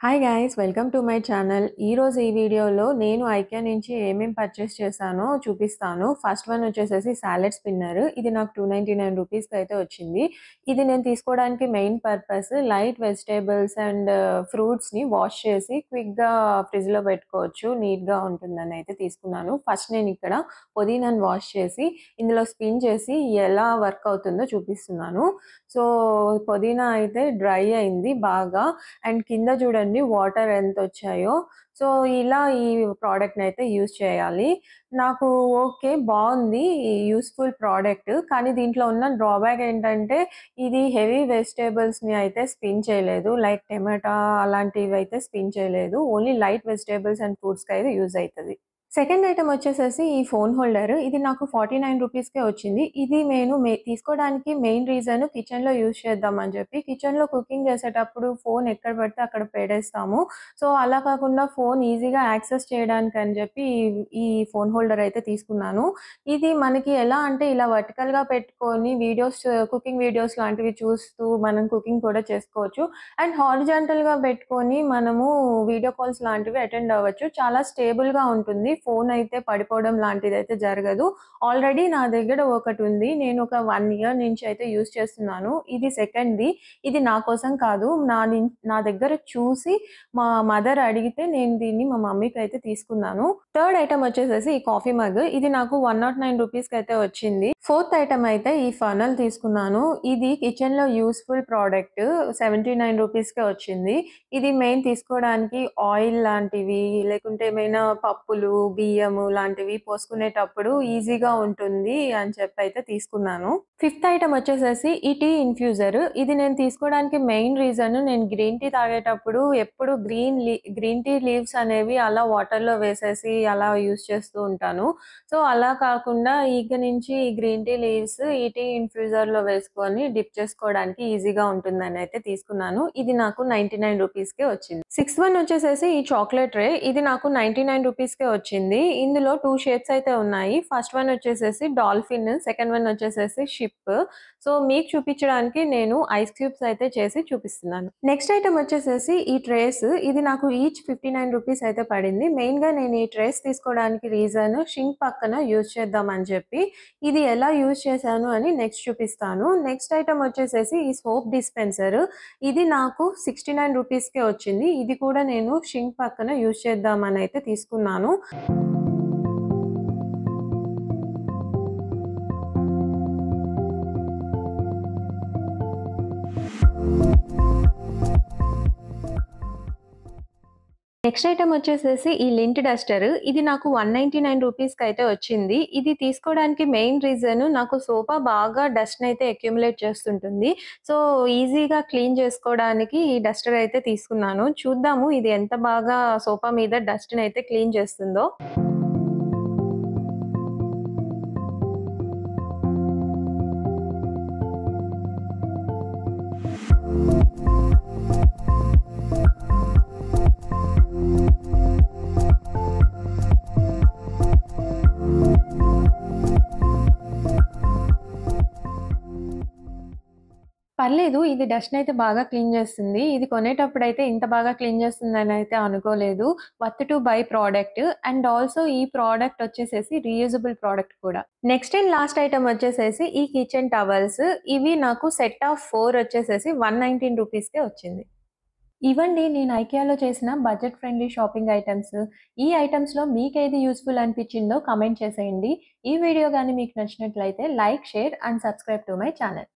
Hi guys welcome to my channel. ఈరోజు ఈ వీడియోలో నేను ఐకియా నుంచి ఏమేం పర్చేస్ చేశానో చూపిస్తాను. ఫస్ట్ వన్ వచ్చేసేసి సాలెడ్ స్పిన్నర్. ఇది నాకు 299 రూపీస్‌కి అయితే వచ్చింది. ఇది నేను తీసుకోవడానికి main purpose light vegetables and ఫ్రూట్స్‌ని వాష్ చేసి క్విక్‌గా ఫ్రిడ్జ్‌లో పెట్టుకోవచ్చు. నీట్‌గా ఉంటుందని అయితే తీసుకున్నాను. ఫస్ట్ నేను ఇక్కడ పుదీనాను వాష్ చేసి ఇందులో స్పిన్ చేసి ఎలా వర్క్ అవుతుందో చూపిస్తున్నాను. సో, పుదీనా అయితే డ్రై అయింది బాగా. అండ్ కింద చూడండి వాటర్ ఎంతొచ్చాయో. సో, ఇలా ఈ ప్రోడక్ట్‌ని అయితే యూజ్ చేయాలి. నాకు ఓకే. బావుంది. Useful product. కానీ దీంట్లో ఉన్న డ్రాబ్యాక్ ఏంటంటే ఇది హెవీ వెజిటబుల్స్‌ని అయితే స్పిన్ చేయలేదు. లైక్ టమాటా అలాంటివైతే స్పిన్ చేయలేదు. ఓన్లీ లైట్ వెజిటబుల్స్ అండ్ ఫ్రూట్స్‌కైతే యూజ్ అయితది. సెకండ్ ఐటెమ్ వచ్చేసేసి ఈ ఫోన్ హోల్డర్. ఇది నాకు 49 రూపీస్‌కే వచ్చింది. ఇది నేను తీసుకోవడానికి మెయిన్ రీజన్ కిచెన్‌లో యూజ్ చేద్దామని చెప్పి. కిచెన్‌లో కుకింగ్ చేసేటప్పుడు ఫోన్ ఎక్కడ పడితే అక్కడ పెడేస్తాము. సో, అలా కాకుండా ఫోన్ ఈజీగా యాక్సెస్ చేయడానికని చెప్పి ఈ ఫోన్ హోల్డర్ అయితే తీసుకున్నాను. ఇది మనకి ఎలా అంటే ఇలా వర్టికల్‌గా పెట్టుకొని కుకింగ్ వీడియోస్ లాంటివి చూస్తూ మనం కుకింగ్ కూడా చేసుకోవచ్చు. అండ్ హారిజాంటల్‌గా పెట్టుకొని మనము వీడియో కాల్స్ లాంటివి అటెండ్ అవ్వచ్చు. చాలా స్టేబుల్‌గా ఉంటుంది. ఫోన్ అయితే పడిపోవడం లాంటిదైతే జరగదు. ఆల్రెడీ నా దగ్గర ఒకటుంది. నేను ఒక 1 ఇయర్ నుంచి అయితే యూజ్ చేస్తున్నాను. ఇది సెకండ్‌ది. ఇది నా కోసం కాదు. నా దగ్గర చూసి మా మదర్ అడిగితే నేను దీన్ని మా మమ్మీకైతే తీసుకున్నాను. థర్డ్ ఐటెమ్ వచ్చేసేసి ఈ కాఫీ మగ్. ఇది నాకు 109 రూపీస్‌కైతే వచ్చింది. ఫోర్త్ ఐటెమ్ అయితే ఈ ఫనల్ తీసుకున్నాను. ఇది కిచెన్‌లో యూజ్‌ఫుల్ ప్రోడక్ట్. 79 రూపీస్‌కే వచ్చింది. ఇది మెయిన్ తీసుకోవడానికి ఆయిల్ లాంటివి లేకుంటే ఏమైనా పప్పులు, బియ్యము లాంటివి పోసుకునేటప్పుడు ఈజీగా ఉంటుంది అని చెప్పైతే తీసుకున్నాను. ఫిఫ్త్ ఐటెమ్ వచ్చేసేసి ఈ టీ ఇన్‌ఫ్యూజర్. ఇది నేను తీసుకోవడానికి మెయిన్ రీజన్ నేను గ్రీన్ టీ తాగేటప్పుడు ఎప్పుడు గ్రీన్ టీ లీవ్స్ అనేవి అలా వాటర్‌లో వేసేసి అలా యూజ్ చేస్తూ ఉంటాను. సో, అలా కాకుండా ఇక నుంచి ఈ గ్రీన్ టీ లీవ్స్ ఈ టీ ఇన్‌ఫ్యూజర్‌లో వేసుకొని డిప్ చేసుకోవడానికి ఈజీగా ఉంటుందని అయితే తీసుకున్నాను. ఇది నాకు 99 రూపీస్‌కే వచ్చింది. సిక్స్త్ వన్ వచ్చేసేసి ఈ చాక్లేట్ ట్రే. ఇది నాకు 99 రూపీస్‌కే వచ్చింది. ఇందులో 2 షేప్స్ అయితే ఉన్నాయి. ఫస్ట్ వన్ వచ్చేసేసి డాల్ఫిన్, సెకండ్ వన్ వచ్చేసేసి షిప్. సో, మీకు చూపించడానికి నేను ఐస్ క్యూబ్స్ అయితే చేసి చూపిస్తున్నాను. నెక్స్ట్ ఐటెమ్ వచ్చేసేసి ఈ ట్రేస్. ఇది నాకు ఈచ్ 59 రూపీస్ అయితే పడింది. మెయిన్‌గా నేను ఈ ట్రేస్ తీసుకోవడానికి రీజన్ షింక్ పక్కన యూజ్ చేద్దామని చెప్పి. ఇది ఎలా యూజ్ చేశాను అని నెక్స్ట్ చూపిస్తాను. నెక్స్ట్ ఐటెమ్ వచ్చేసేసి ఈ సోప్ డిస్పెన్సర్. ఇది నాకు 69 రూపీస్‌కే వచ్చింది. ఇది కూడా నేను షింక్ పక్కన యూజ్ చేద్దామని అయితే తీసుకున్నాను. నెక్స్ట్ ఐటెమ్ వచ్చేసేసి ఈ లింట్ డస్టర్. ఇది నాకు 199 రూపీస్‌కైతే వచ్చింది. ఇది తీసుకోవడానికి మెయిన్ రీజన్ నాకు సోఫా బాగా డస్ట్‌నైతే అక్యుములేట్ చేస్తుంటుంది. సో, ఈజీగా క్లీన్ చేసుకోవడానికి ఈ డస్టర్ అయితే తీసుకున్నాను. చూద్దాము ఇది ఎంత బాగా సోఫా మీద డస్ట్‌నైతే క్లీన్ చేస్తుందో. పర్లేదు. ఇది డస్ట్‌నయితే బాగా క్లీన్ చేస్తుంది. ఇది కొనేటప్పుడైతే ఇంత బాగా క్లీన్ చేస్తుందనయితే అనుకోలేదు. Worth to buy product. And also ఈ ప్రోడక్ట్ వచ్చేసేసి రీయూజబుల్ ప్రోడక్ట్ కూడా. నెక్స్ట్ అండ్ లాస్ట్ ఐటెమ్ వచ్చేసేసి ఈ కిచెన్ టవల్స్. ఇవి నాకు సెట్ ఆఫ్ 4 వచ్చేసేసి 119 రూపీస్‌కే వచ్చింది. ఇవండి నేను ఐకియాలో చేసిన బడ్జెట్ ఫ్రెండ్లీ షాపింగ్ ఐటెమ్స్. ఈ ఐటెమ్స్‌లో మీకేది యూజ్‌ఫుల్ అనిపించిందో కామెంట్ చేసేయండి. ఈ వీడియో గాని మీకు నచ్చినట్లయితే like, share and subscribe to my channel.